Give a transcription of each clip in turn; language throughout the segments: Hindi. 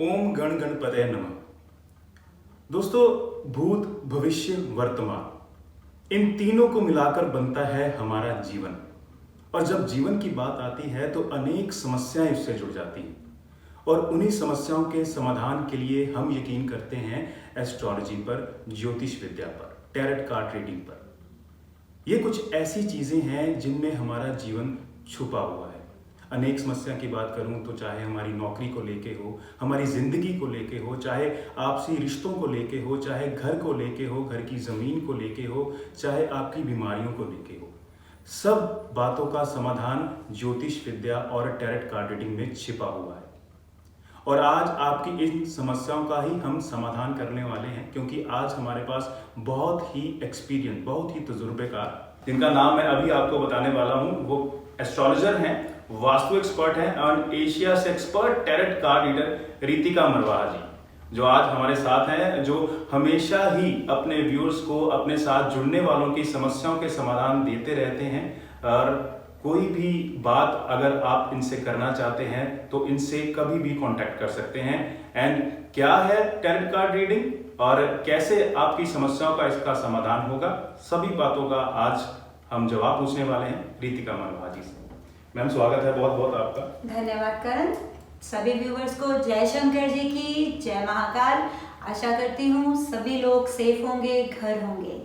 ओम गण गणपतये नमः। दोस्तों, भूत, भविष्य, वर्तमान, इन तीनों को मिलाकर बनता है हमारा जीवन। और जब जीवन की बात आती है तो अनेक समस्याएं उससे जुड़ जाती हैं और उन्हीं समस्याओं के समाधान के लिए हम यकीन करते हैं एस्ट्रोलॉजी पर, ज्योतिष विद्या पर, टैरेट कार्ड रीडिंग पर। ये कुछ ऐसी चीजें हैं जिनमें हमारा जीवन छुपा हुआ है। अनेक समस्या की बात करूं तो चाहे हमारी नौकरी को लेके हो, हमारी जिंदगी को लेके हो, चाहे आपसी रिश्तों को लेके हो, चाहे घर को लेके हो, घर की जमीन को लेके हो, चाहे आपकी बीमारियों को लेके हो, सब बातों का समाधान ज्योतिष विद्या और टैरेट कार्ड रीडिंग में छिपा हुआ है। और आज आपकी इन समस्याओं का ही हम समाधान करने वाले हैं, क्योंकि आज हमारे पास बहुत ही एक्सपीरियंस, बहुत ही तजुर्बेकार, जिनका नाम मैं अभी आपको बताने वाला हूं, वो एस्ट्रोलॉजर हैं, वास्तु एक्सपर्ट हैं और एशिया से expert tarot card reader Ritika Marwaha ji, जो आज हमारे साथ हैं, जो हमेशा ही अपने व्यूअर्स को, अपने साथ जुड़ने वालों की समस्याओं के समाधान देते रहते हैं। और कोई भी बात अगर आप इनसे करना चाहते हैं तो इनसे कभी भी कांटेक्ट कर सकते हैं। एंड क्या है टैरेट कार्ड रीडिंग और कैसे आपकी समस्याओं का इसका समाधान होगा, सभी बातों का आज हम जवाब पूछने वाले हैं रितिका मरवाहा जी से। मैम, स्वागत है बहुत बहुत आपका। धन्यवाद करण। सभी व्यूवर्स को जय शंकर जी की, जय महाकाल। आशा करती हूँ सभी लोग सेफ होंगे, घर होंगे।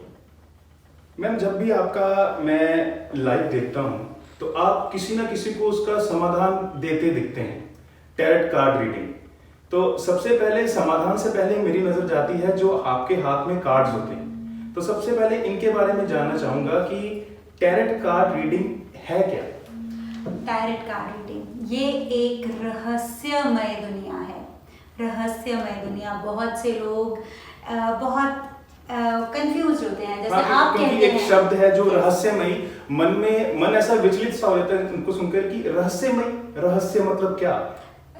मैम, जब भी आपका मैं लाइव देखता हूँ तो आप किसी ना किसी को उसका समाधान देते दिखते हैं, टैरेट कार्ड रीडिंग। तो सबसे पहले समाधान से पहले मेरी नजर जाती है जो आपके हाथ में कार्ड्स होते हैं। तो सबसे पहले इनके बारे में जानना चाहूंगा कि टैरेट कार्ड रीडिंग है क्या? टैरेट कार्ड रीडिंग ये एक रहस्यमय दुनिया है। रहस्यमय दुनिया, बहुत से लोग बहुत कंफ्यूज होते हैं। जैसे आप कहते हैं, एक शब्द है जो रहस्यमयी, मन ऐसा विचलित सा हो जाता है उनको सुनकर कि रहस्यमय, रहस्य मतलब क्या?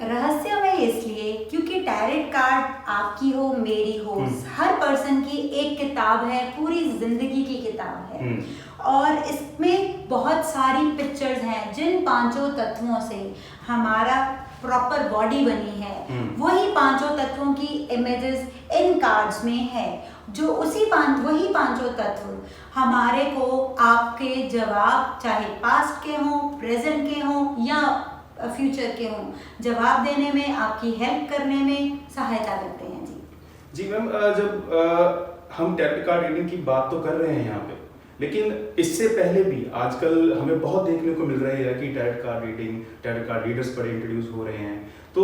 रहस्यमय इसलिए क्योंकि टैरेट कार्ड आपकी हो, मेरी हो, हर पर्सन की एक किताब है, पूरी जिंदगी की किताब है। और इसमें बहुत सारी पिक्चर्स हैं जिन पांचों तत्वों से हमारा प्रॉपर बॉडी बनी है, वही पांचों तत्वों की इमेजेस इन कार्ड्स में है। जो वही पांचों तत्व हमारे को आपके जवाब, चाहे पास्ट के हों, प्रेजेंट के हों या फ्यूचर के हों, जवाब देने में, आपकी हेल्प करने में सहायता करते हैं। जी मैम, जब हम टैरेट कार्ड रीडिंग की बात तो कर रहे हैं यहाँ पे, लेकिन इससे पहले भी आजकल हमें बहुत देखने को मिल रही है कि tarot card reading, tarot card readers बड़े इंट्रोड्यूस हो रहे हैं। तो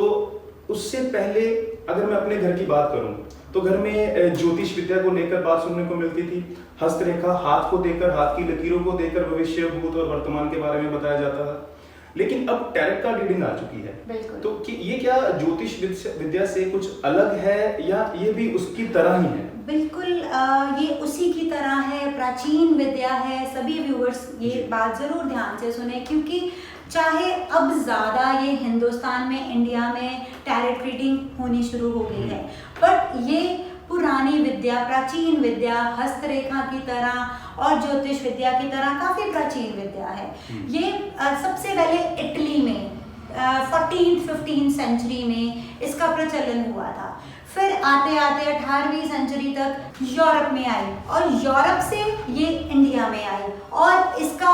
उससे पहले अगर मैं अपने घर की बात करूं तो घर में ज्योतिष विद्या को लेकर बात सुनने को मिलती थी। हस्तरेखा, हाथ को देकर, हाथ की लकीरों को देकर भविष्य, भूत और वर्तमान के बारे में बताया जाता था। लेकिन अब टैरेट कार्ड रीडिंग आ चुकी है। तो कि ये क्या ज्योतिष विद्या से कुछ अलग है या ये भी उसकी तरह ही है? बिल्कुल, ये उसी की तरह है, प्राचीन विद्या है। सभी व्यूअर्स ये बात जरूर ध्यान से सुने, क्योंकि चाहे अब ज्यादा ये हिंदुस्तान में, इंडिया में टैरेट रीडिंग होनी शुरू हो गई है, बट ये पुरानी विद्या, प्राचीन विद्या, हस्तरेखा की तरह और ज्योतिष विद्या की तरह काफी प्राचीन विद्या है। ये सबसे पहले इटली में 14th-15th सेंचुरी में इसका प्रचलन हुआ था। फिर आते आते 18वीं सेंचुरी तक यूरोप में आई और यूरोप से ये इंडिया में आई। और इसका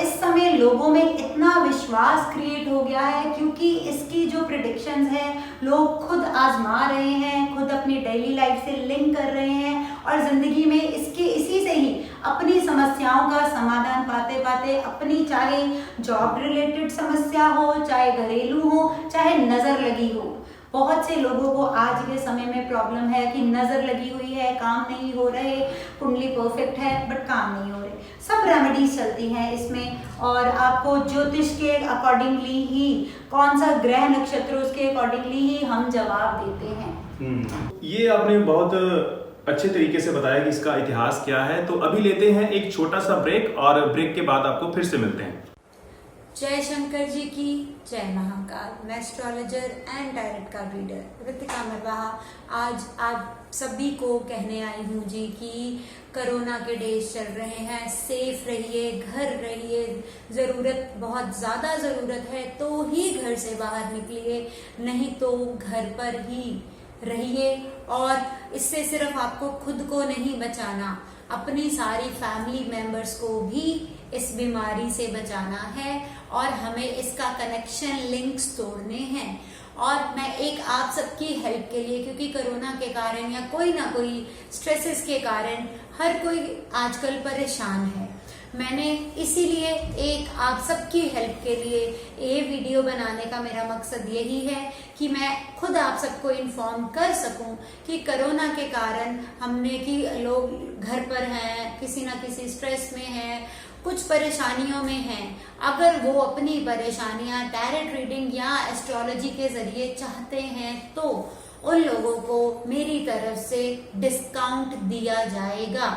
इस समय लोगों में इतना विश्वास क्रिएट हो गया है, क्योंकि इसकी जो प्रेडिक्शंस हैं लोग खुद आजमा रहे हैं, खुद अपनी डेली लाइफ से लिंक कर रहे हैं और जिंदगी में इसी से ही अपनी समस्याओं का समाधान पाते पाते, अपनी चाहे जॉब रिलेटेड समस्या हो, चाहे घरेलू हो, चाहे नजर लगी हो। बहुत से लोगों को आज के समय में प्रॉब्लम है कि नजर लगी हुई है, काम नहीं हो रहे, कुंडली परफेक्ट है बट काम नहीं हो रहे। सब रेमेडीज चलती हैं इसमें, और आपको ज्योतिष के अकॉर्डिंगली ही, कौन सा ग्रह नक्षत्र उसके अकॉर्डिंगली ही हम जवाब देते हैं। ये आपने बहुत अच्छे तरीके से बताया कि इसका इतिहास क्या है। तो अभी लेते हैं एक छोटा सा ब्रेक और ब्रेक के बाद आपको फिर से मिलते हैं। जय शंकर जी की जय महाकाल। मैं astrologer and direct card reader Ritika Marwaha आज आप सभी को कहने आई हूँ जी कि कोरोना के डेज चल रहे हैं, सेफ रहिए, घर रहिए, जरूरत बहुत ज्यादा जरूरत है तो ही घर से बाहर निकलिए, नहीं तो घर पर ही रहिए। और इससे सिर्फ आपको खुद को नहीं बचाना, अपनी सारी फैमिली मेंबर्स को भी इस बीमारी से बचाना है और हमें इसका कनेक्शन लिंक्स तोड़ने हैं। और मैं एक आप सबकी हेल्प के लिए, क्योंकि कोरोना के कारण या कोई ना कोई स्ट्रेसेस के कारण हर कोई आजकल परेशान है, मैंने इसीलिए एक आप सबकी हेल्प के लिए ये वीडियो बनाने का मेरा मकसद यही है कि मैं खुद आप सबको इन्फॉर्म कर सकूं कि कोरोना के कारण हमने कि लोग घर पर हैं, किसी ना किसी स्ट्रेस में हैं, कुछ परेशानियों में हैं। अगर वो अपनी परेशानियां टैरेट रीडिंग या एस्ट्रोलॉजी के जरिए चाहते हैं तो उन लोगों को मेरी तरफ से डिस्काउंट दिया जाएगा।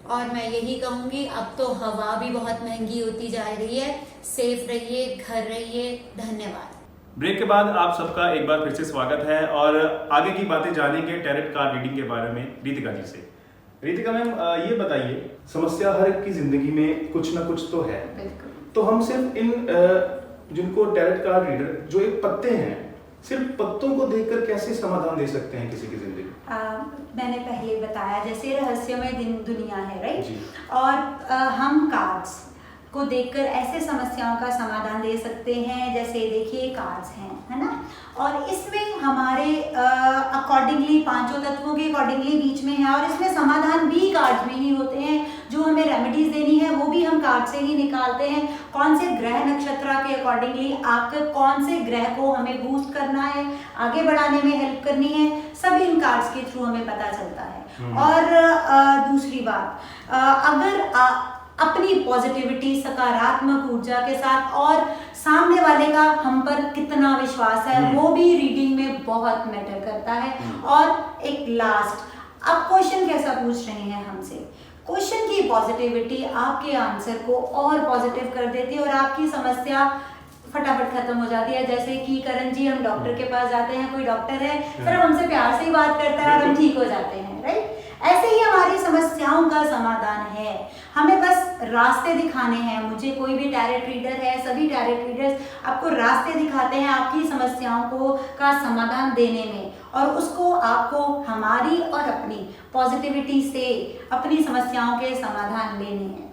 और मैं यही कहूंगी, अब तो हवा भी बहुत महंगी होती जा रही है, सेफ रहिए, घर रहिए। धन्यवाद। ब्रेक के बाद आप सबका एक बार फिर से स्वागत है और आगे की बातें जानेंगे टैरेट कार्ड रीडिंग के बारे में रीतिका जी से। रीतिका मैम, ये बताइए, समस्या हर एक की जिंदगी में कुछ ना कुछ तो है, तो हम सिर्फ इन जिनको टैरेट कार्ड रीडर जो एक पत्ते हैं, सिर्फ पत्तों को देखकर कैसे समाधान दे सकते हैं किसी की जिंदगी? मैंने पहले बताया जैसे रहस्यमय दुनिया है, राइट? और हम कार्ड्स को देखकर ऐसे समस्याओं का समाधान दे सकते हैं, जैसे देखिए कार्ड्स हैं, है ना? और इसमें हमारे अकॉर्डिंगली पांचों तत्वों के अकॉर्डिंगली बीच में है और इसमें समाधान भी कार्ड्स में ही होते हैं। जो हमें रेमेडीज देनी है वो भी हम कार्ड से ही निकालते हैं। कौन से ग्रह नक्षत्र के अकॉर्डिंगली आपके कौन से ग्रह को हमें बूस्ट करना है, आगे बढ़ाने में हेल्प करनी है, सब इन कार्ड्स के थ्रू हमें पता चलता है। और दूसरी बात, अगर अपनी पॉजिटिविटी, सकारात्मक ऊर्जा के साथ और सामने वाले का हम पर कितना विश्वास है वो भी रीडिंग में बहुत मैटर करता है। और एक लास्ट, अब क्वेश्चन कैसा पूछ रहे हैं हमसे, क्वेश्चन की पॉजिटिविटी आपके आंसर को और पॉजिटिव कर देती है और आपकी समस्या फटाफट खत्म हो जाती है। जैसे कि करण जी, हम डॉक्टर के पास जाते हैं, कोई डॉक्टर है सिर्फ हमसे प्यार से ही बात करता है और हम ठीक हो जाते हैं, राइट? ऐसे ही हमारी समस्याओं का समाधान है, हमें बस रास्ते दिखाने हैं। मुझे कोई भी टैरेट रीडर है, सभी टैरेट रीडर्स आपको रास्ते दिखाते हैं आपकी समस्याओं को का समाधान देने में, और उसको आपको हमारी और अपनी पॉजिटिविटी से अपनी समस्याओं के समाधान लेने हैं।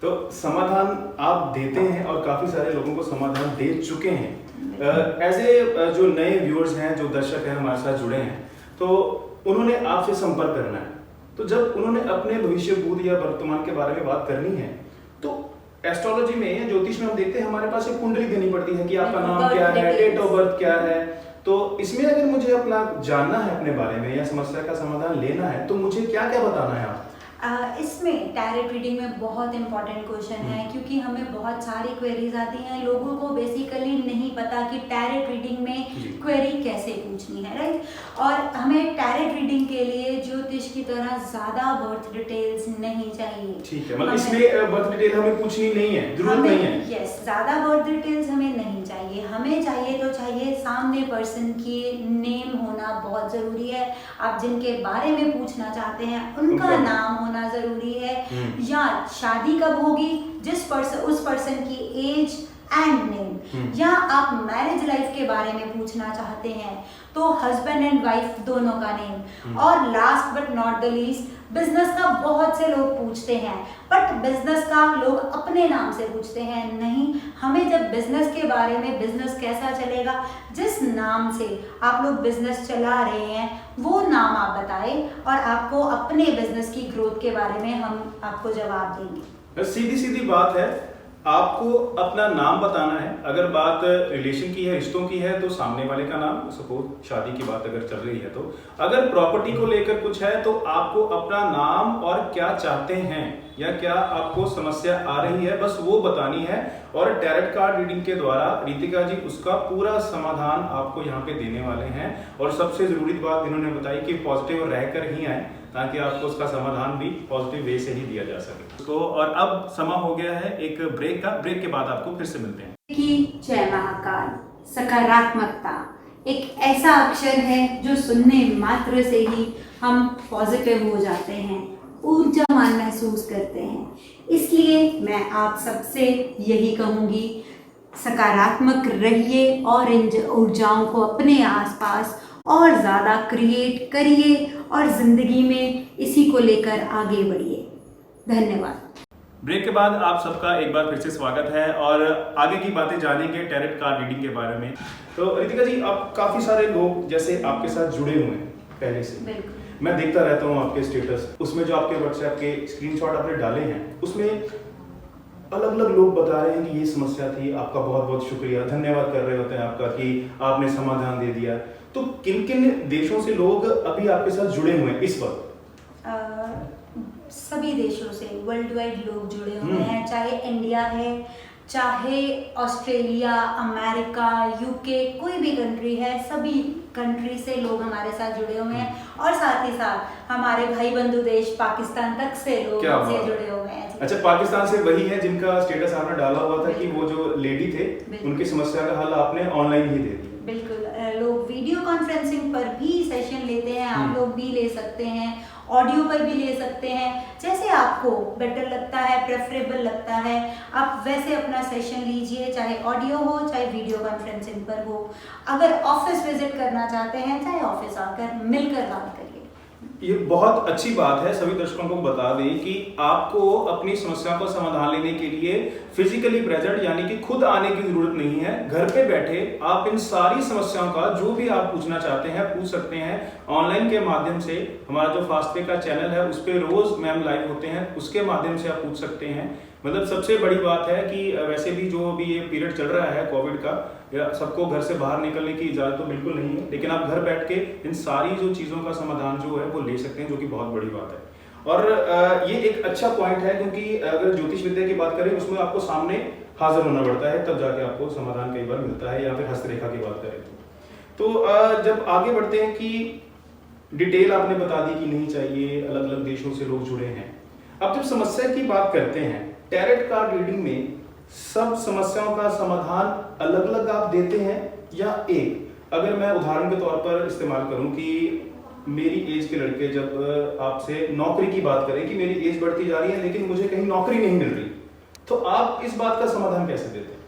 तो समाधान आप देते हैं और काफी सारे लोगों को समाधान दे चुके हैं। ऐसे जो नए व्यूअर्स हैं, जो दर्शक हैं हमारे साथ जुड़े हैं, तो उन्होंने आपसे संपर्क करना है, तो जब उन्होंने अपने भविष्य भूत या वर्तमान के बारे में बात करनी है तो एस्ट्रोलॉजी में या ज्योतिष में हम देखते हैं हमारे पास एक कुंडली देनी पड़ती है कि आपका नाम क्या है, डेट ऑफ बर्थ क्या है। तो इसमें अगर मुझे अपना जानना है अपने बारे में या समस्या का समाधान लेना है तो मुझे क्या क्या बताना है आप? इसमें टैरेट रीडिंग में बहुत इंपॉर्टेंट क्वेश्चन है, क्योंकि हमें बहुत सारी क्वेरीज आती हैं। लोगों को बेसिकली नहीं पता कि टैरेट रीडिंग में क्वेरी कैसे पूछनी है, राइट? और हमें टैरेट रीडिंग के लिए ज्योतिष की तरह ज्यादा बर्थ डिटेल्स नहीं चाहिए। ठीक है, मतलब इसमें बर्थ डिटेल हमें पूछनी नहीं है, जरूरत नहीं है। यस, ज्यादा बर्थ डिटेल्स हमें नहीं चाहिए। हमें चाहिए तो चाहिए सामने पर्सन की नेम होना बहुत जरूरी है। आप जिनके बारे में पूछना चाहते हैं उनका नाम होना जरूरी है, या शादी कब होगी, उस पर्सन की एज एंड नेम, या आप मैरिज लाइफ के बारे में पूछना चाहते हैं तो हस्बैंड एंड वाइफ दोनों का नेम। और last but not the least, business का बहुत से लोग पूछते हैं, बट बिजनेस का लोग अपने नाम से पूछते हैं। नहीं, हमें जब बिजनेस के बारे में, बिजनेस कैसा चलेगा, जिस नाम से आप लोग बिजनेस चला रहे हैं वो नाम आप बताएं और आपको अपने बिजनेस की ग्रोथ के बारे में हम आपको जवाब देंगे। सीधी सीधी बात है, आपको अपना नाम बताना है। अगर बात रिलेशन की है, रिश्तों की है, तो सामने वाले का नाम, सपोज शादी की बात अगर चल रही है, तो अगर प्रॉपर्टी को लेकर कुछ है तो आपको अपना नाम और क्या चाहते हैं या क्या आपको समस्या आ रही है, बस वो बतानी है। और टैरेट कार्ड रीडिंग के द्वारा रितिका जी उसका पूरा समाधान आपको यहाँ पे देने वाले हैं। और सबसे जरूरी बात इन्होंने बताई कि पॉजिटिव रहकर ही आए, ताकि आपको उसका समाधान भी पॉजिटिव वे से ही दिया जा सके। तो और अब समा हो गया है एक ब्रेक का, ब्रेक के बाद आपको फिर से मिलते हैं। कि जय महाकाल। सकारात्मकता एक ऐसा अक्षर है जो सुनने मात्र से ही हम पॉजिटिव हो जाते हैं, ऊर्जावान महसूस करते हैं। इसलिए मैं आप सबसे यही कहूँगी, सकारात्मक रहिए और इन ऊर्जाओं को अपने आसपास और ज़्यादा क्रिएट करिए और ज़िंदगी में इसी को लेकर आगे बढ़िए। धन्यवाद। ब्रेक के बाद आप सबका एक बार फिर से स्वागत है और आगे की बातें जानेंगे टैरेट कार्ड रीडिंग के बारे में। तो रितिका जी, आप काफ़ी सारे लोग जैसे आपके साथ जुड़े हुए हैं पहले से। बिल्कुल। मैं देखता रहता हूँ आपके स्टेटस, उसमें जो आपके व्हाट्सएप के स्क्रीनशॉट आपने डाले हैं उसमें अलग अलग लोग बता रहे हैं कि ये समस्या थी, आपका बहुत बहुत शुक्रिया, धन्यवाद कर रहे होते हैं आपका कि आपने समाधान दे दिया। तो किन किन देशों से लोग अभी आपके साथ जुड़े हुए हैं इस वक्त? सभी देशों से वर्ल्ड वाइड लोग जुड़े हुए हैं, चाहे इंडिया है, चाहे ऑस्ट्रेलिया, अमेरिका, यूके, कोई भी कंट्री है, सभी कंट्री से लोग हमारे साथ जुड़े हुए हैं। और साथ ही साथ हमारे भाई बंधु देश पाकिस्तान तक से लोग हमसे जुड़े हुए हैं। अच्छा, पाकिस्तान से वही है जिनका स्टेटस आपने डाला हुआ था कि वो जो लेडी थे उनकी समस्या का हल आपने ऑनलाइन ही दे दिया। बिल्कुल, लोग वीडियो कॉन्फ्रेंसिंग पर भी सेशन लेते हैं, आप लोग भी ले सकते हैं, ऑडियो पर भी ले सकते हैं, जैसे आपको बेटर लगता है, प्रेफरेबल लगता है, आप वैसे अपना सेशन लीजिए, चाहे ऑडियो हो चाहे वीडियो कॉन्फ्रेंसिंग पर हो। अगर ऑफिस विजिट करना चाहते हैं, चाहे ऑफिस आकर मिलकर बात करिए। ये बहुत अच्छी बात है, सभी दर्शकों को बता दें कि आपको अपनी समस्या को समाधान लेने के लिए फिजिकली प्रेजेंट यानी कि खुद आने की जरूरत नहीं है। घर पे बैठे आप इन सारी समस्याओं का जो भी आप पूछना चाहते हैं पूछ सकते हैं ऑनलाइन के माध्यम से। हमारा जो फास्टवे का चैनल है उस पर रोज मैम लाइव होते हैं, उसके माध्यम से आप पूछ सकते हैं। मतलब सबसे बड़ी बात है कि वैसे भी जो भी ये पीरियड चल रहा है कोविड का, सबको घर से बाहर निकलने की इजाजत तो बिल्कुल नहीं है, लेकिन आप घर बैठ के इन सारी जो चीज़ों का समाधान जो है वो ले सकते हैं, जो कि बहुत बड़ी बात है। और ये एक अच्छा पॉइंट है, क्योंकि अगर ज्योतिष विद्या की बात करें उसमें आपको सामने हाजिर होना पड़ता है, तब जाके आपको समाधान कई बार मिलता है। या फिर हस्तरेखा की बात करें तो जब आगे बढ़ते हैं कि डिटेल आपने बता दी कि नहीं चाहिए, अलग अलग देशों से लोग जुड़े हैं। अब जब समस्या की बात करते हैं टैरेट कार्ड रीडिंग में, सब समस्याओं का समाधान अलग अलग आप देते हैं या एक? अगर मैं उदाहरण के तौर पर इस्तेमाल करूं कि मेरी एज के लड़के जब आपसे नौकरी की बात करें कि मेरी एज बढ़ती जा रही है लेकिन मुझे कहीं नौकरी नहीं मिल रही, तो आप इस बात का समाधान कैसे देते हैं?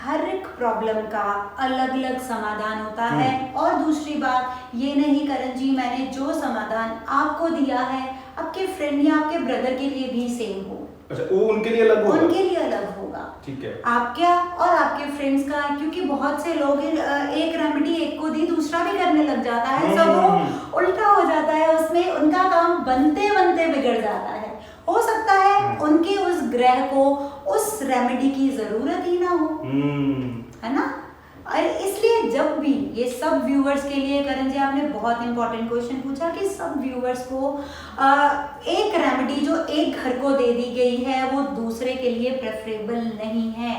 हर एक प्रॉब्लम का अलग अलग समाधान होता है। और दूसरी बात ये नहीं करण जी, मैंने जो समाधान आपको दिया है आपके फ्रेंड या आपके ब्रदर के लिए भी सेम हो। अच्छा, वो उनके लिए अलग होगा? उनके लिए अलग होगा। ठीक है। आप क्या और आपके फ्रेंड्स का, क्योंकि बहुत से लोग एक रेमेडी एक को दी दूसरा भी करने लग जाता है, सब वो उल्टा हो जाता है, उसमें उनका काम बनते बनते बिगड़ जाता है। हो सकता है उनके उस ग्रह को उस रेमेडी की जरूरत ही ना हो, है ना। और इसलिए जब भी ये सब व्यूअर्स के लिए, करण जी आपने बहुत इंपॉर्टेंट क्वेश्चन पूछा कि सब व्यूअर्स को एक रेमेडी जो एक घर को दे दी गई है वो दूसरे के लिए प्रेफरेबल नहीं है।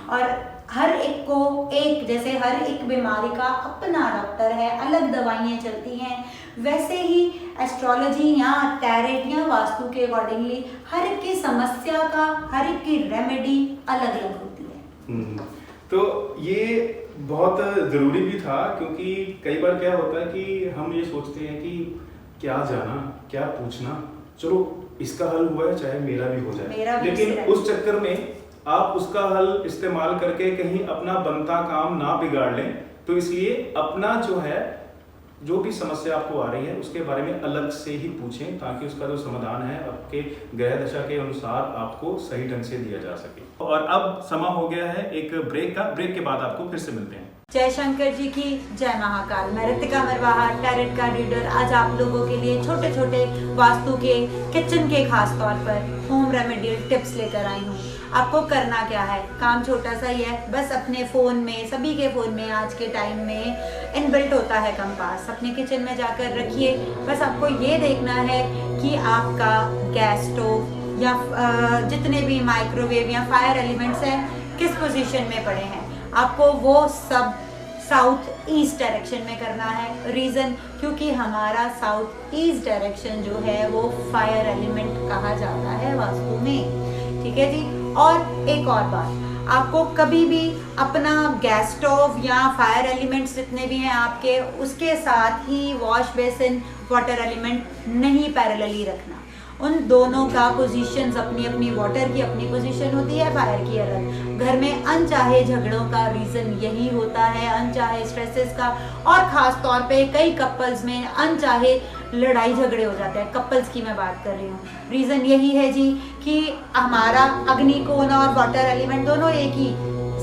और हर एक को एक, जैसे हर एक बीमारी का अपना डॉक्टर है, अलग दवाइयाँ चलती हैं, वैसे ही एस्ट्रोलॉजी या टैरेट या वास्तु के अकॉर्डिंगली हर एक की समस्या का, हर एक की रेमेडी अलग अलग होती है। तो ये बहुत ज़रूरी भी था, क्योंकि कई बार क्या होता है कि हम ये सोचते हैं कि क्या जाना, क्या पूछना, चलो इसका हल हुआ है चाहे मेरा भी हो जाए, लेकिन उस चक्कर में आप उसका हल इस्तेमाल करके कहीं अपना बनता काम ना बिगाड़ लें। तो इसलिए अपना जो है, जो भी समस्या आपको आ रही है उसके बारे में अलग से ही पूछें, ताकि उसका जो समाधान है आपके ग्रह दशा के अनुसार आपको सही ढंग से दिया जा सके। और अब समा हो गया है एक ब्रेक का, ब्रेक के बाद आपको फिर से मिलते हैं। जय शंकर जी की जय महाकाल। मैं Ritika Marwaha, tarot card reader, आज आप लोगों के लिए छोटे छोटे वास्तु के, किचन के खास तौर पर होम रेमेडियल टिप्स लेकर आई हूँ। आपको करना क्या है, काम छोटा सा ही है, बस अपने फ़ोन में, सभी के फ़ोन में आज के टाइम में इनबिल्ट होता है कंपास, अपने किचन में जाकर रखिए। बस आपको ये देखना है कि आपका गैस स्टोव या जितने भी माइक्रोवेव या फायर एलिमेंट्स हैं किस पोजीशन में पड़े हैं, आपको वो सब साउथ ईस्ट डायरेक्शन में करना है। रीज़न क्योंकि हमारा साउथ ईस्ट डायरेक्शन जो है वो फायर एलिमेंट कहा जाता है वास्तु में, ठीक है जी। और एक और बात, आपको कभी भी अपना गैस स्टोव या फायर एलिमेंट्स जितने भी हैं आपके, उसके साथ ही वॉश बेसिन वाटर एलिमेंट नहीं पैरेलली रखना। उन दोनों का पोजीशंस अपनी अपनी, वाटर की अपनी पोजीशन होती है, फायर की अलग। घर में अनचाहे झगड़ों का रीज़न यही होता है, अनचाहे स्ट्रेसेस का, और ख़ास तौर पे कई कपल्स में अनचाहे लड़ाई झगड़े हो जाते हैं। कपल्स की मैं बात कर रही हूँ। रीज़न यही है जी कि हमारा अग्नि कोण और वाटर एलिमेंट दोनों एक ही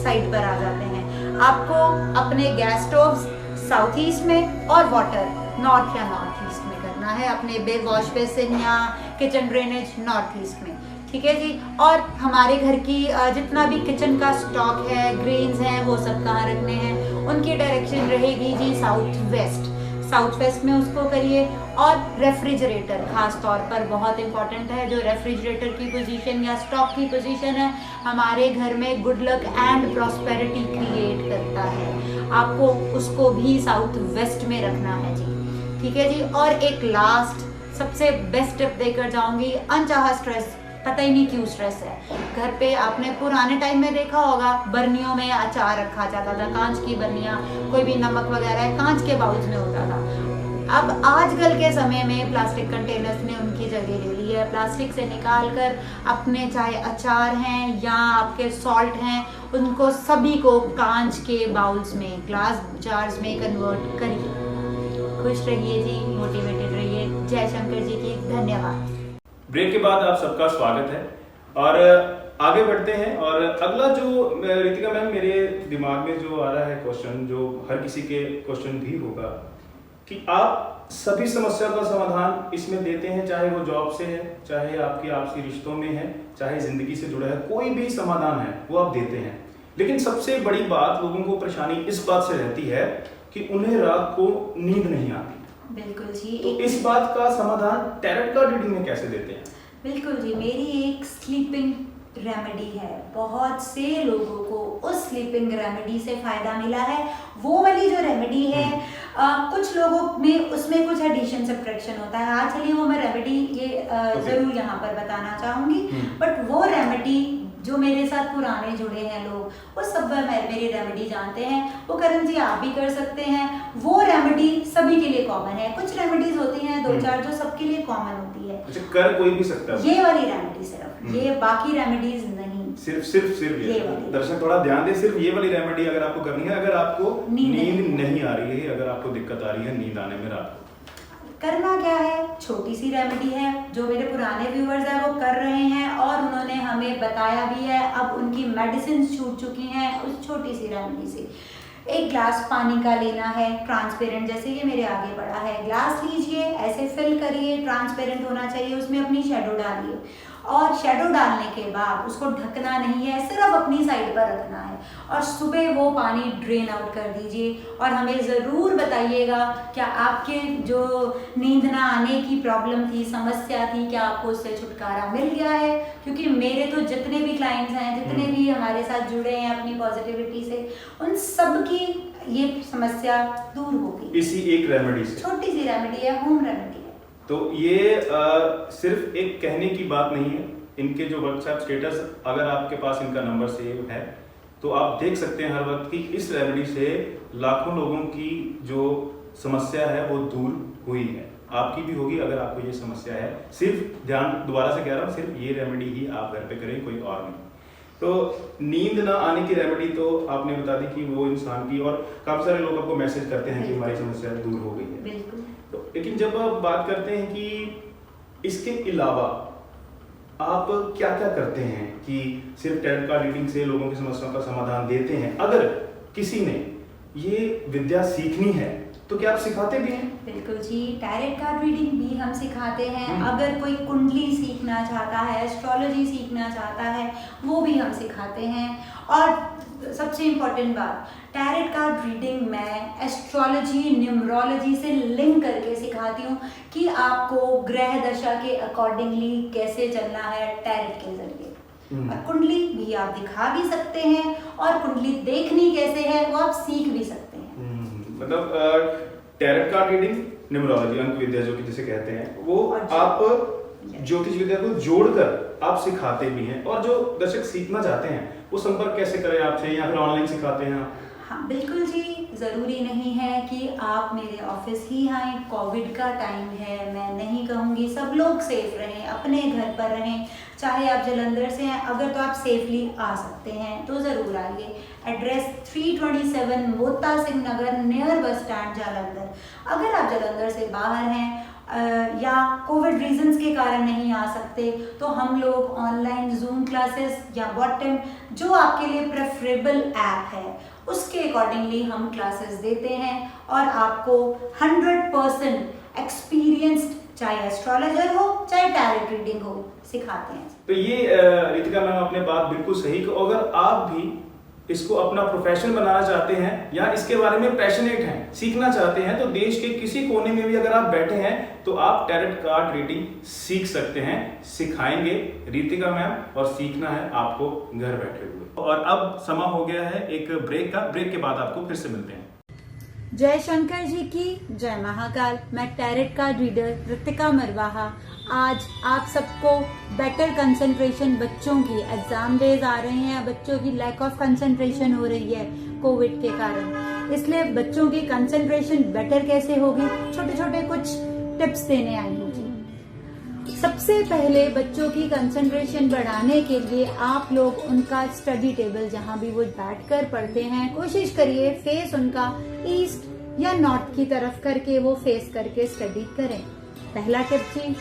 साइड पर आ जाते हैं। आपको अपने गैस स्टोव्स साउथ ईस्ट में और वाटर नॉर्थ या नॉर्थ ईस्ट में करना है, अपने वॉश बेसिन या किचन ड्रेनेज नॉर्थ ईस्ट में, ठीक है जी। और हमारे घर की जितना भी किचन का स्टॉक है, ग्रेन्स हैं, वो सब कहाँ रखने हैं, उनकी डायरेक्शन रहेगी जी साउथ वेस्ट। साउथ वेस्ट में उसको करिए। और रेफ्रिजरेटर खास तौर पर बहुत इंपॉर्टेंट है। जो रेफ्रिजरेटर की पोजीशन या स्टॉक की पोजीशन है हमारे घर में good luck and prosperity create करता है, आपको उसको भी साउथ वेस्ट में रखना है जी, ठीक है जी। और एक लास्ट सबसे बेस्ट टिप देकर जाऊंगी, अनचाहा स्ट्रेस, पता ही नहीं क्यों स्ट्रेस है। घर पे आपने पुराने टाइम में देखा होगा बर्नियों में अचार रखा जाता था, कांच की बर्नियाँ, कोई भी नमक वगैरह कांच के बाउल्स में होता था। अब आजकल के समय में प्लास्टिक कंटेनर्स ने उनकी जगह ले ली है। प्लास्टिक से निकाल कर अपने चाहे अचार हैं या आपके सॉल्ट हैं, उनको सभी को कांच के बाउल्स में, ग्लास जार्स में कन्वर्ट करिए। खुश रहिए जी, मोटिवेटेड रहिए। जय शंकर जी की धन्यवाद। ब्रेक के बाद आप सबका स्वागत है और आगे बढ़ते हैं। और अगला जो रितिका मैम मेरे दिमाग में जो आ रहा है क्वेश्चन, जो हर किसी के क्वेश्चन भी होगा कि आप सभी समस्या का समाधान इसमें देते हैं, चाहे वो जॉब से है, चाहे आपके आपसी रिश्तों में है, चाहे जिंदगी से जुड़ा है, कोई भी समाधान है वो आप देते हैं। लेकिन सबसे बड़ी बात लोगों को परेशानी इस बात से रहती है कि उन्हें रात को नींद नहीं आती। बिल्कुल जी। तो इस बात का समाधान टैरोट कार्ड रीडिंग में कैसे देते हैं? बिल्कुल जी, मेरी एक स्लीपिंग रेमेडी है। बहुत से लोगों को उस स्लीपिंग रेमेडी से फ़ायदा मिला है। वो वाली जो रेमेडी है कुछ लोगों में उसमें कुछ एडिशन सब्ट्रैक्शन होता है। आज चलिए वो मैं रेमेडी ये ज़रूर यहाँ पर बताना चाहूँगी। बट वो रेमेडी जो मेरे साथ पुराने जुड़े हैं लोग, वो सब मेरी रेमेडी जानते हैं। वो करण जी आप भी कर सकते हैं। वो रेमेडी सभी के लिए कॉमन है। कुछ रेमेडीज होती हैं 2-4 जो सबके लिए कॉमन होती है। अच्छा, कर कोई भी सकता है? ये वाली रेमेडी सिर्फ, ये बाकी रेमेडीज नहीं, सिर्फ ये वाली। दर्शक थोड़ा ध्यान दे, सिर्फ ये वाली रेमेडी अगर आपको करनी है, अगर आपको नींद नहीं आ रही है, अगर आपको दिक्कत आ रही है नींद आने में रात को। करना क्या है, छोटी सी रेमेडी है जो मेरे पुराने व्यूअर्स हैं वो कर रहे हैं और उन्होंने हमें बताया भी है। अब उनकी मेडिसिन छूट चुकी हैं उस छोटी सी रेमेडी से। एक ग्लास पानी का लेना है, ट्रांसपेरेंट, जैसे कि मेरे आगे पड़ा है। ग्लास लीजिए, ऐसे फिल करिए, ट्रांसपेरेंट होना चाहिए, उसमें अपनी शेडो डालिए और शेडो डालने के बाद उसको ढकना नहीं है, सिर्फ अपनी साइड पर रखना है और सुबह वो पानी ड्रेन आउट कर दीजिए। और हमें ज़रूर बताइएगा क्या आपके जो नींद ना आने की प्रॉब्लम थी, समस्या थी, क्या आपको उससे छुटकारा मिल गया है। क्योंकि मेरे तो जितने भी क्लाइंट्स हैं, जितने भी हमारे साथ जुड़े हैं अपनी पॉजिटिविटी से, उन सब की ये समस्या दूर होगी इसी एक रेमेडी से। छोटी सी रेमेडी है, होम रेमेडी है। तो ये सिर्फ एक कहने की बात नहीं है। इनके जो व्हाट्सएप स्टेटस, अगर आपके पास इनका नंबर सेव है तो आप देख सकते हैं हर वक्त कि इस रेमेडी से लाखों लोगों की जो समस्या है वो दूर हुई है। आपकी भी होगी अगर आपको ये समस्या है। सिर्फ ध्यान, दोबारा से कह रहा हूँ, सिर्फ ये रेमेडी ही आप घर पे करें, कोई और नहीं। तो नींद ना आने की रेमेडी तो आपने बता दी कि वो इंसान की, और काफी सारे लोग आपको मैसेज करते हैं कि हमारी समस्या दूर हो गई है। बिल्कुल। तो लेकिन जब आप बात करते हैं कि इसके अलावा आप क्या क्या करते हैं कि सिर्फ टैरोट कार्ड रीडिंग से लोगों की समस्याओं का समाधान देते हैं, अगर किसी ने ये विद्या सीखनी है तो क्या आप सिखाते भी हैं? बिल्कुल जी, टैरोट कार्ड रीडिंग भी हम सिखाते हैं। अगर कोई कुंडली सीखना चाहता है, एस्ट्रोलॉजी सीखना चाहता है, वो भी हम सिखाते हैं। और सबसे इम्पोर्टेंट बात, टैरोट कार्ड रीडिंग मैं एस्ट्रोलॉजी, न्यूमरोलॉजी से लिंक करके सिखाती हूँ कि आपको ग्रह दशा के अकॉर्डिंगली कैसे चलना है टैरोट के जरिए। और कुंडली भी आप दिखा भी सकते हैं, और कुंडली देखनी कैसे है वो आप सीख भी सकते हैं। मतलब टैरेट कार्ड रीडिंग, न्यूमरोलॉजी, अंक विद्या जो कि जिसे कहते हैं, वो आप ज्योतिष विद्या को जोड़कर आप सिखाते भी हैं। और जो दर्शक सीखना चाहते हैं वो संपर्क कैसे करें आपसे, या फिर ऑनलाइन सिखाते हैं आप? हाँ बिल्कुल जी, ज़रूरी नहीं है कि आप मेरे ऑफिस ही आए। कोविड का टाइम है, मैं नहीं कहूँगी, सब लोग सेफ रहें, अपने घर पर रहें। चाहे आप जालंधर से हैं, अगर तो आप सेफली आ सकते हैं तो ज़रूर आइए। Address 327 Mota Singh Nagar, near bus stand, Jalandhar. अगर आप जालंधर से बाहर हैं या कोविड रीजंस के कारण नहीं आ सकते, तो हम लोग ऑनलाइन जूम क्लासेस या बॉटम, जो आपके लिए प्रेफरेबल ऐप है, उसके अकॉर्डिंगली हम क्लासेस देते हैं और आपको 100% एक्सपीरियंस्ड, चाहे एस्ट्रोलॉजर हो चाहे टैरेट रीडिंग हो, सिखाते हैं। तो ये रितिका मैम आपने बात बिल्कुल सही की। अगर आप भी इसको अपना प्रोफेशन बनाना चाहते हैं या इसके बारे में पैशनेट हैं, सीखना चाहते हैं, तो देश के किसी कोने में भी अगर आप बैठे हैं तो आप टैरेट कार्ड रीडिंग सीख सकते हैं। सिखाएंगे रितिका मैम, और सीखना है आपको घर बैठे हुए। और अब समय हो गया है एक ब्रेक का। ब्रेक के बाद आपको फिर से मिलते हैं। जय शंकर जी की जय महाकाल। मैं tarot card reader Ritika Marwaha आज आप सबको बेटर कंसंट्रेशन, बच्चों की एग्जाम डेज आ रहे हैं, बच्चों की लैक ऑफ कंसंट्रेशन हो रही है कोविड के कारण, इसलिए बच्चों की कंसंट्रेशन बेटर कैसे होगी, छोटे छोटे कुछ टिप्स देने आई हूँ जी। सबसे पहले बच्चों की कंसंट्रेशन बढ़ाने के लिए आप लोग उनका स्टडी टेबल, जहाँ भी वो बैठकर पढ़ते हैं, कोशिश करिए फेस उनका ईस्ट या नॉर्थ की तरफ करके वो फेस करके स्टडी करें। पहला टिप जी।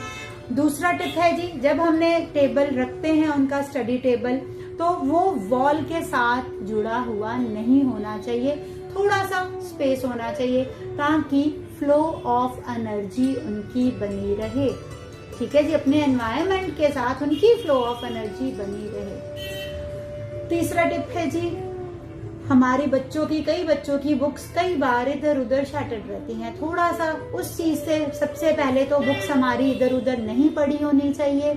दूसरा टिप है जी, जब हमने टेबल रखते हैं उनका स्टडी टेबल, तो वो वॉल के साथ जुड़ा हुआ नहीं होना चाहिए, थोड़ा सा स्पेस होना चाहिए ताकि फ्लो ऑफ एनर्जी उनकी बनी रहे। ठीक है जी, अपने एनवायरनमेंट के साथ उनकी फ्लो ऑफ एनर्जी बनी रहे। तीसरा टिप है जी, हमारे बच्चों की, कई बच्चों की बुक्स कई बार इधर उधर शैटर्ड रहती हैं, थोड़ा सा उस चीज से सबसे पहले तो बुक्स हमारी इधर उधर नहीं पड़ी होनी चाहिए,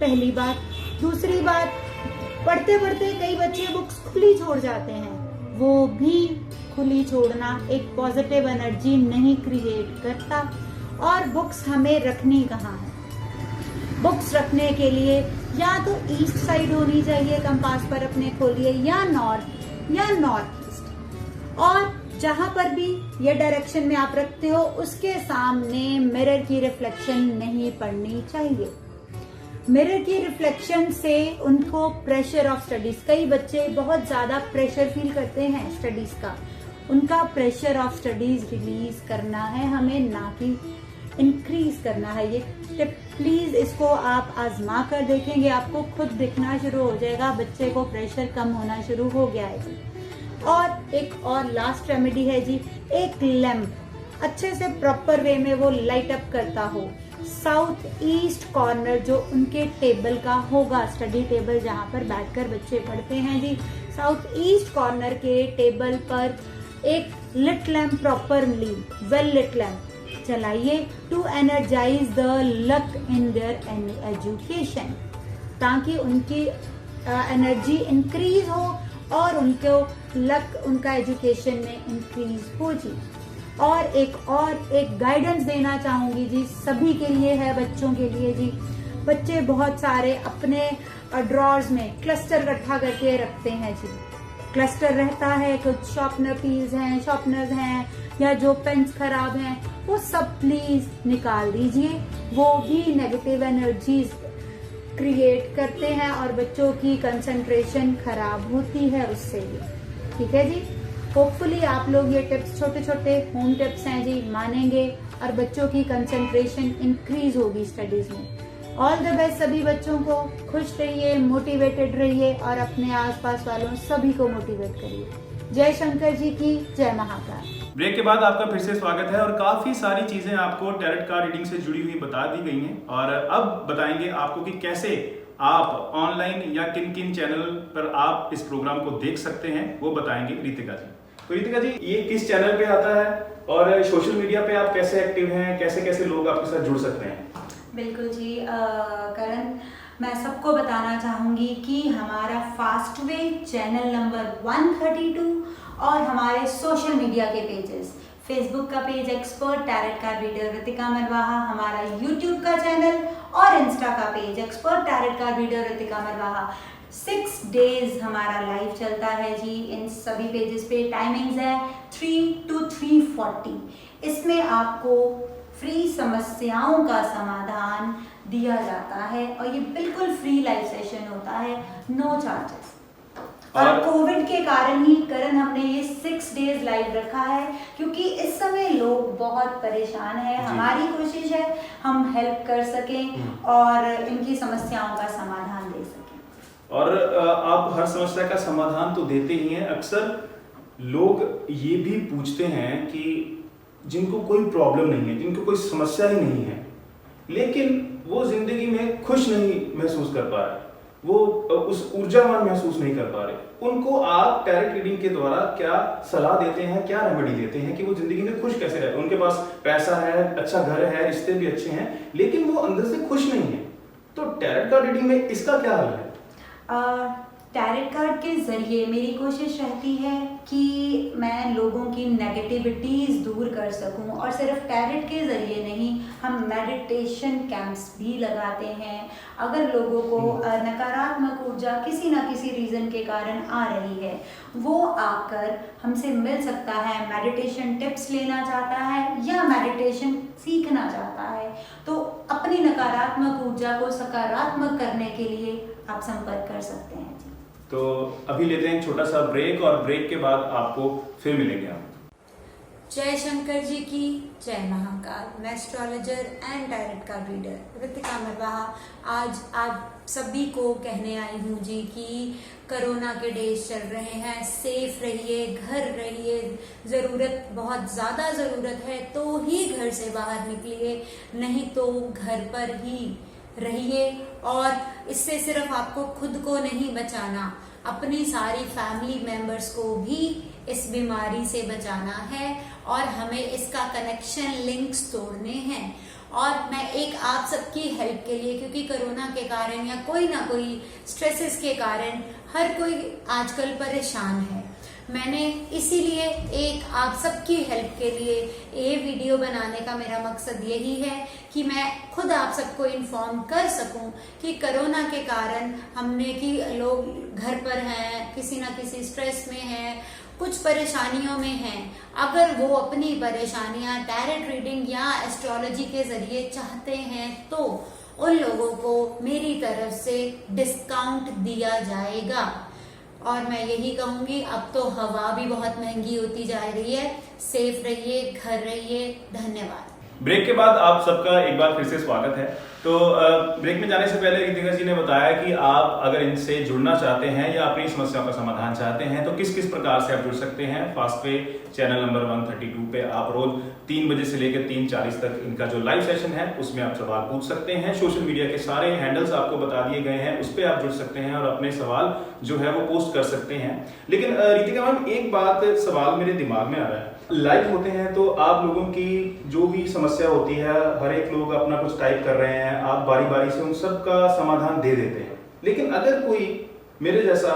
पहली बात। दूसरी बात, पढ़ते पढ़ते कई बच्चे बुक्स खुली छोड़ जाते हैं, वो भी खुली छोड़ना एक पॉजिटिव एनर्जी नहीं क्रिएट करता। और बुक्स हमें रखनी कहाँ है? बुक्स रखने के लिए या तो ईस्ट साइड होनी चाहिए, कंपास पर अपने खोलिए, या नॉर्थ ईस्ट। और जहां पर भी ये डायरेक्शन में आप रखते हो उसके सामने मिरर की रिफ्लेक्शन नहीं पड़नी चाहिए। मिरर की रिफ्लेक्शन से उनको प्रेशर ऑफ स्टडीज, कई बच्चे बहुत ज्यादा प्रेशर फील करते हैं स्टडीज का, उनका प्रेशर ऑफ स्टडीज रिलीज करना है हमें, ना कि इंक्रीज करना है। ये टिप प्लीज इसको आप आजमा कर देखेंगे, आपको खुद दिखना शुरू हो जाएगा बच्चे को प्रेशर कम होना शुरू हो गया है जी। और एक और लास्ट रेमेडी है जी, एक लैंप अच्छे से प्रॉपर वे में वो लाइट अप करता हो, साउथ ईस्ट कॉर्नर जो उनके टेबल का होगा, स्टडी टेबल जहाँ पर बैठकर बच्चे पढ़ते हैं जी, साउथ ईस्ट कॉर्नर के टेबल पर एक lit lamp, properly well lit lamp चलाइए to energize the luck in their education, ताकि उनकी एनर्जी इंक्रीज हो और उनको लक उनका एजुकेशन में इंक्रीज हो जी। और एक गाइडेंस देना चाहूंगी जी, सभी के लिए है, बच्चों के लिए जी। बच्चे बहुत सारे अपने ड्रॉर्स में क्लस्टर इकट्ठा करके रखते हैं जी, क्लस्टर रहता है, कुछ शॉर्पनर्स हैं या जो पेन्स खराब हैं, वो सब प्लीज निकाल दीजिए, वो भी नेगेटिव एनर्जीज क्रिएट करते हैं और बच्चों की कंसंट्रेशन खराब होती है उससे भी। ठीक है जी, होपफुली आप लोग ये टिप्स, छोटे छोटे होम टिप्स हैं जी, मानेंगे और बच्चों की कंसंट्रेशन इंक्रीज होगी स्टडीज में। ऑल द बेस्ट सभी बच्चों को, खुश रहिए, मोटिवेटेड रहिए और अपने आसपास वालों सभी को मोटिवेट करिए। जय शंकर जी की जय महाकाल। ब्रेक के बाद आपका फिर से स्वागत है और काफी सारी चीजें आपको टैरेट कार्ड रीडिंग से जुड़ी हुई बता दी गई हैं, और अब बताएंगे आपको कि कैसे आप ऑनलाइन या किन किन चैनल पर आप इस प्रोग्राम को देख सकते हैं, वो बताएंगे रितिका जी। तो रितिका जी, ये किस चैनल पे आता है और सोशल मीडिया पे आप कैसे एक्टिव हैं, कैसे कैसे लोग आपके साथ जुड़ सकते हैं? बिल्कुल जी करण, मैं सबको बताना चाहूँगी कि हमारा फास्टवे चैनल नंबर 132 और हमारे सोशल मीडिया के पेजेस, फेसबुक का page expert tarot card reader Ritika Marwaha, हमारा यूट्यूब का चैनल और इंस्टा का page expert tarot card reader Ritika Marwaha, 6 days हमारा लाइव चलता है जी। इन सभी पेजेस पे टाइमिंग्स है 3 to 3:40। इसमें आपको फ्री समस्याओं का समाधान दिया जाता है और ये बिल्कुल फ्री लाइव सेशन होता है, नो चार्जेस। और कोविड के कारण ही करण हमने ये 6 डेज लाइव रखा है, क्योंकि इस समय लोग बहुत परेशान हैं। हमारी कोशिश है हम हेल्प कर सकें और इनकी समस्याओं का समाधान दे सकें। और आप हर समस्या का समाधान तो देते ही हैं। अक्सर लोग ये भी पूछते हैं कि जिनको कोई प्रॉब्लम नहीं है, जिनको कोई समस्या ही नहीं है, लेकिन वो जिंदगी में खुश नहीं महसूस कर पा रहे, वो उस ऊर्जावान महसूस नहीं कर पा रहे, उनको आप टैरेट रीडिंग के द्वारा क्या सलाह देते हैं, क्या रेमेडी देते हैं कि वो जिंदगी में खुश कैसे रहे? उनके पास पैसा है, अच्छा घर है, रिश्ते भी अच्छे हैं, लेकिन वो अंदर से खुश नहीं है। तो टैरेट कार्ड रीडिंग में इसका क्या हल है? टैरेट कार्ड के ज़रिए मेरी कोशिश रहती है कि मैं लोगों की नेगेटिविटीज़ दूर कर सकूं, और सिर्फ टैरेट के ज़रिए नहीं, हम मेडिटेशन कैंप्स भी लगाते हैं। अगर लोगों को नकारात्मक ऊर्जा किसी ना किसी रीज़न के कारण आ रही है, वो आकर हमसे मिल सकता है, मेडिटेशन टिप्स लेना चाहता है या मेडिटेशन सीखना चाहता है, तो अपनी नकारात्मक ऊर्जा को सकारात्मक करने के लिए आप संपर्क कर सकते हैं जी। तो अभी लेते हैं एक छोटा सा ब्रेक, और ब्रेक के बाद आपको फिर मिलेंगे हम। जय शंकर जी की जय महाकाल। मैं astrologer and tarot card reader Ritika Marwaha आज आप सभी को कहने आई हूँ जी कि कोरोना के डेज चल रहे हैं, सेफ रहिए, घर रहिए, ज़रूरत बहुत ज़्यादा ज़रूरत है तो ही घर से बाहर निकलिए, नहीं तो घर पर ही रहिए। और इससे सिर्फ आपको खुद को नहीं बचाना, अपनी सारी फैमिली मेंबर्स को भी इस बीमारी से बचाना है और हमें इसका कनेक्शन लिंक्स तोड़ने हैं। और मैं एक आप सबकी हेल्प के लिए, क्योंकि कोरोना के कारण या कोई ना कोई स्ट्रेसेस के कारण हर कोई आजकल परेशान है, मैंने इसीलिए एक आप सबकी हेल्प के लिए ये वीडियो बनाने का मेरा मकसद यही है कि मैं खुद आप सबको इन्फॉर्म कर सकूं कि कोरोना के कारण हमने कि लोग घर पर हैं, किसी ना किसी स्ट्रेस में हैं, कुछ परेशानियों में हैं। अगर वो अपनी परेशानियां टैरेट रीडिंग या एस्ट्रोलॉजी के जरिए चाहते हैं तो उन लोगों को मेरी तरफ से डिस्काउंट दिया जाएगा। और मैं यही कहूंगी, अब तो हवा भी बहुत महंगी होती जा रही है, सेफ रहिए, घर रहिए। धन्यवाद। ब्रेक के बाद आप सबका एक बार फिर से स्वागत है। तो ब्रेक में जाने से पहले रितिका जी ने बताया कि आप अगर इनसे जुड़ना चाहते हैं या अपनी समस्याओं का समाधान चाहते हैं तो किस किस प्रकार से आप जुड़ सकते हैं। फास्टवे चैनल नंबर 132 पे आप रोज 3 बजे से लेकर 3:40 तक इनका जो लाइव सेशन है उसमें आप सवाल पूछ सकते हैं। सोशल मीडिया के सारे हैंडल्स आपको बता दिए गए हैं, उस पर आप जुड़ सकते हैं और अपने सवाल जो है वो पोस्ट कर सकते हैं। लेकिन रितिका मैम, एक बात सवाल मेरे दिमाग में आ रहा है, लाइव होते हैं तो आप लोगों की जो भी समस्या होती है, हर एक लोग अपना कुछ टाइप कर रहे हैं, आप बारी बारी से उन सब का समाधान दे देते हैं। लेकिन अगर कोई मेरे जैसा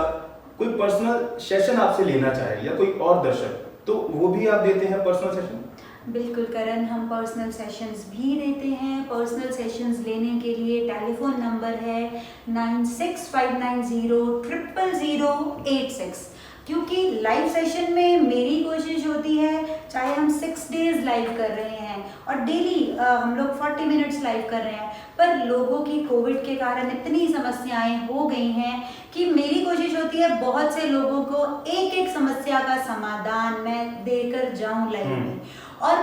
कोई पर्सनल सेशन आपसे लेना चाहे या कोई और दर्शक, तो वो भी आप देते हैं पर्सनल सेशन? बिल्कुल करण, हम पर्सनल सेशंस भी देते हैं। पर्सनल सेशंस लेने के लिए टेलीफोन नंबर है 9659000086। क्योंकि लाइव सेशन में मेरी कोशिश होती है, चाहे हम 6 डेज लाइव कर रहे हैं और डेली हम लोग 40 मिनट्स लाइव कर रहे हैं, पर लोगों की कोविड के कारण इतनी समस्याएं हो गई हैं कि मेरी कोशिश होती है बहुत से लोगों को एक एक समस्या का समाधान मैं देकर जाऊं लाइव में। और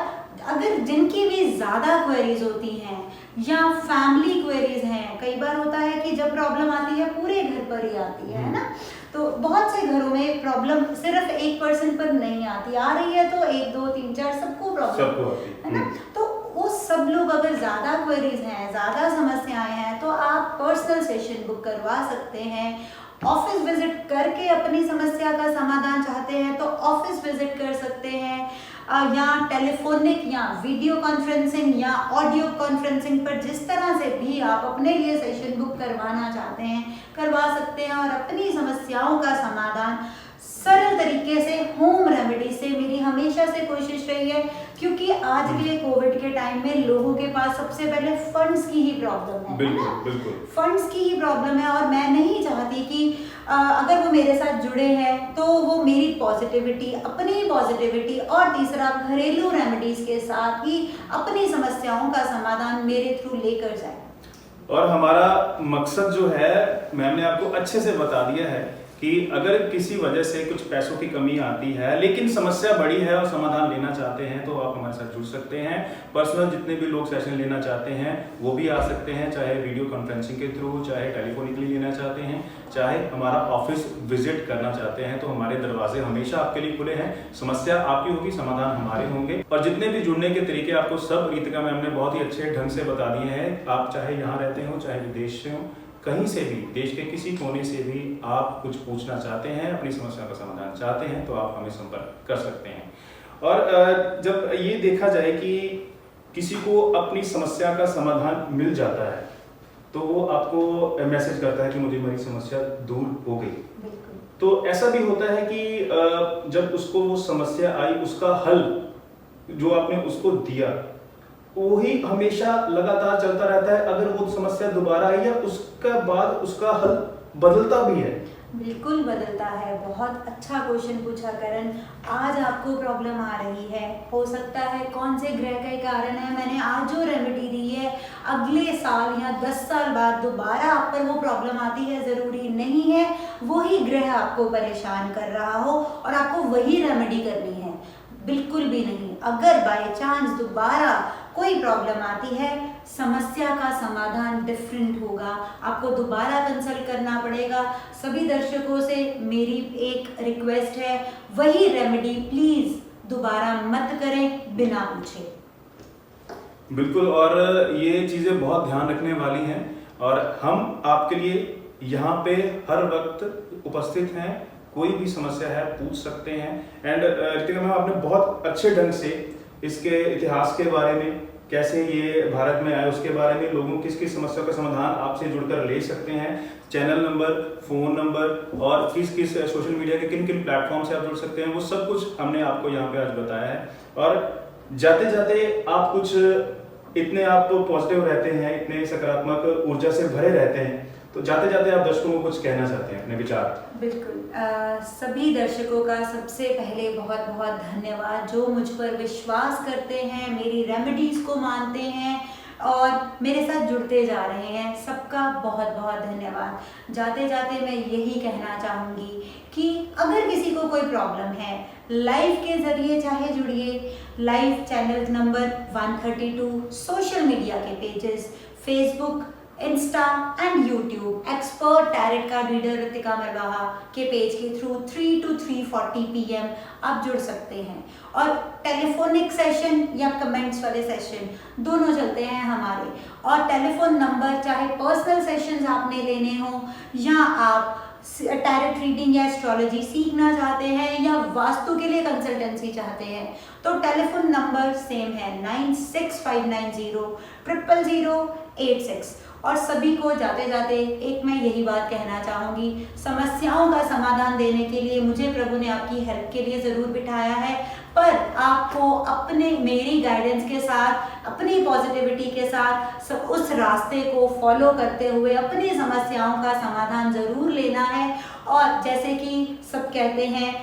अगर जिनकी भी ज़्यादा क्वेरीज होती हैं या फैमिली क्वेरीज हैं, कई बार होता है कि जब प्रॉब्लम आती है पूरे घर पर ही आती है ना, तो बहुत से घरों में प्रॉब्लम सिर्फ एक पर्सन पर नहीं आती, आ रही है तो 1 2 3 4 सबको प्रॉब्लम है ना। तो वो सब लोग अगर ज़्यादा क्वेरीज हैं, ज़्यादा समस्याएं हैं, तो आप पर्सनल सेशन बुक करवा सकते हैं ऑफिस विजिट करके अपनी समस्या का समाधान चाहते हैं तो ऑफिस विजिट कर सकते हैं, या टेलीफोनिक या वीडियो कॉन्फ्रेंसिंग या ऑडियो कॉन्फ्रेंसिंग पर जिस तरह से भी आप अपने लिए सेशन बुक करवाना चाहते हैं करवा सकते हैं और अपनी समस्याओं का समाधान सरल तरीके से होम रेमेडी से मेरी हमेशा से कोशिश रही है, क्योंकि आज के कोविड के टाइम में लोगों के पास सबसे पहले फंड्स की ही प्रॉब्लम है बिल्कुल ना? बिल्कुल फंड्स की ही प्रॉब्लम है और मैं नहीं चाहती कि अगर वो मेरे साथ जुड़े हैं तो वो मेरी पॉजिटिविटी, अपनी पॉजिटिविटी और तीसरा घरेलू रेमेडीज के साथ ही अपनी समस्याओं का समाधान मेरे थ्रू लेकर जाए। और हमारा मकसद जो है मैम ने आपको अच्छे से बता दिया है कि अगर किसी वजह से कुछ पैसों की कमी आती है लेकिन समस्या बड़ी है और समाधान लेना चाहते हैं तो आप हमारे साथ जुड़ सकते हैं। पर्सनल जितने भी लोग सेशन लेना चाहते हैं वो भी आ सकते हैं, चाहे वीडियो कॉन्फ्रेंसिंग के थ्रू, चाहे टेलीफोनिकली लेना चाहते हैं, चाहे हमारा ऑफिस विजिट करना चाहते हैं, तो हमारे दरवाजे हमेशा आपके लिए खुले हैं। समस्या आपकी होगी, समाधान हमारे होंगे। और जितने भी जुड़ने के तरीके आपको सब रितिका मैम ने बहुत ही अच्छे ढंग से बता दिए हैं। आप चाहे यहाँ रहते हो चाहे विदेश से हो, कहीं से भी, देश के किसी कोने से भी आप कुछ पूछना चाहते हैं, अपनी समस्या का समाधान चाहते हैं तो आप हमें संपर्क कर सकते हैं। और जब ये देखा जाए कि किसी को अपनी समस्या का समाधान मिल जाता है तो वो आपको मैसेज करता है कि मुझे मेरी समस्या दूर हो गई। तो ऐसा भी होता है कि जब उसको वो समस्या आई उसका हल जो आपने उसको दिया वही हमेशा लगातार चलता रहता है। अगर वो समस्या दोबारा आई या उसके बाद उसका हल बदलता भी है? बिल्कुल बदलता है। बहुत अच्छा क्वेश्चन पूछा करण। आज आपको प्रॉब्लम आ रही है, हो सकता है कौन से ग्रह के कारण है, मैंने आज जो रेमेडी दी है अगले साल या 10 साल बाद दोबारा आप पर वो प्रॉब्लम आती है, ज़रूरी नहीं है वही ग्रह आपको परेशान कर रहा हो और आपको वही रेमेडी करनी है, बिल्कुल भी नहीं। अगर बाय चांस दोबारा कोई प्रॉब्लम आती है, समस्या का समाधान डिफरेंट होगा, आपको दोबारा कंसल्ट करना पड़ेगा। सभी दर्शकों से मेरी एक रिक्वेस्ट है, वही रेमेडी प्लीज दोबारा मत करें बिना पूछे। बिल्कुल, और ये चीजें बहुत ध्यान रखने वाली हैं और हम आपके लिए यहाँ पे हर वक्त उपस्थित हैं। कोई भी समस्या है पूछ सकते हैं। एंड रितिका मैम आपने बहुत अच्छे ढंग से इसके इतिहास के बारे में, कैसे ये भारत में आए उसके बारे में, लोगों किस किस समस्या का समाधान आपसे जुड़कर ले सकते हैं, चैनल नंबर, फोन नंबर और किस किस सोशल मीडिया के किन किन प्लेटफॉर्म से आप जुड़ सकते हैं, वो सब कुछ हमने आपको यहाँ पे आज बताया है। और जाते जाते आप कुछ इतने आप पॉजिटिव रहते हैं, इतने सकारात्मक ऊर्जा से भरे रहते हैं, तो जाते जाते आप दर्शकों को कुछ कहना चाहते हैं, अपने विचार? बिल्कुल, सभी दर्शकों का सबसे पहले बहुत बहुत धन्यवाद जो मुझ पर विश्वास करते हैं, मेरी रेमेडीज को मानते हैं और मेरे साथ जुड़ते जा रहे हैं। सबका बहुत बहुत धन्यवाद। जाते जाते मैं यही कहना चाहूँगी कि अगर किसी को कोई प्रॉब्लम है, लाइव के जरिए चाहे जुड़िए। Live channel number 132, social media के pages Facebook, Insta and YouTube, expert tarot card reader Ritika Marwaha के पेज के थ्रू 3 to 3:40 PM आप जुड़ सकते हैं। और टेलीफोनिक सेशन या कमेंट्स वाले सेशन दोनों चलते हैं हमारे। और टेलीफोन नंबर, चाहे पर्सनल सेशंस आपने लेने हो या आप टैरेट रीडिंग या एस्ट्रोलॉजी सीखना चाहते हैं या वास्तु के लिए कंसल्टेंसी चाहते हैं, तो टेलीफोन नंबर सेम है 9659000086। और सभी को जाते जाते एक मैं यही बात कहना चाहूँगी, समस्याओं का समाधान देने के लिए मुझे प्रभु ने आपकी हेल्प के लिए ज़रूर बिठाया है, पर आपको अपने मेरी गाइडेंस के साथ, अपनी पॉजिटिविटी के साथ उस रास्ते को फॉलो करते हुए अपनी समस्याओं का समाधान ज़रूर लेना है। और जैसे कि सब कहते हैं,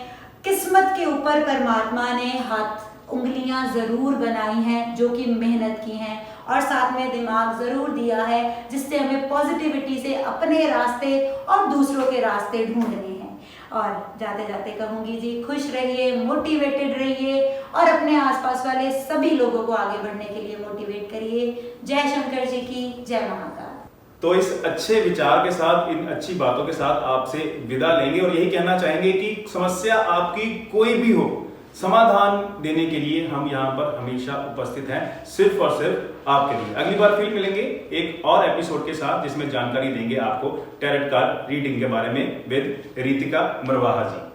किस्मत के ऊपर परमात्मा ने हाथ उंगलियां ज़रूर बनाई हैं जो कि मेहनत की हैं, और साथ में दिमाग ज़रूर दिया है जिससे हमें पॉजिटिविटी से अपने रास्ते और दूसरों के रास्ते ढूंढने हैं। और जाते जाते कहूँगी जी, खुश रहिए, मोटिवेटेड रहिए और अपने आसपास वाले सभी लोगों को आगे बढ़ने के लिए मोटिवेट करिए। जय शंकर जी की जय महाकाल। तो इस अच्छे विचार के साथ, इन अच्छी बातों के साथ आपसे विदा लेंगे और यही कहना चाहेंगे कि समस्या आपकी कोई भी हो, समाधान देने के लिए हम यहाँ पर हमेशा उपस्थित हैं, सिर्फ और सिर्फ आपके लिए। अगली बार फिर मिलेंगे एक और एपिसोड के साथ, जिसमें जानकारी देंगे आपको टैरेट कार्ड रीडिंग के बारे में विद रितिका मरवाहा जी।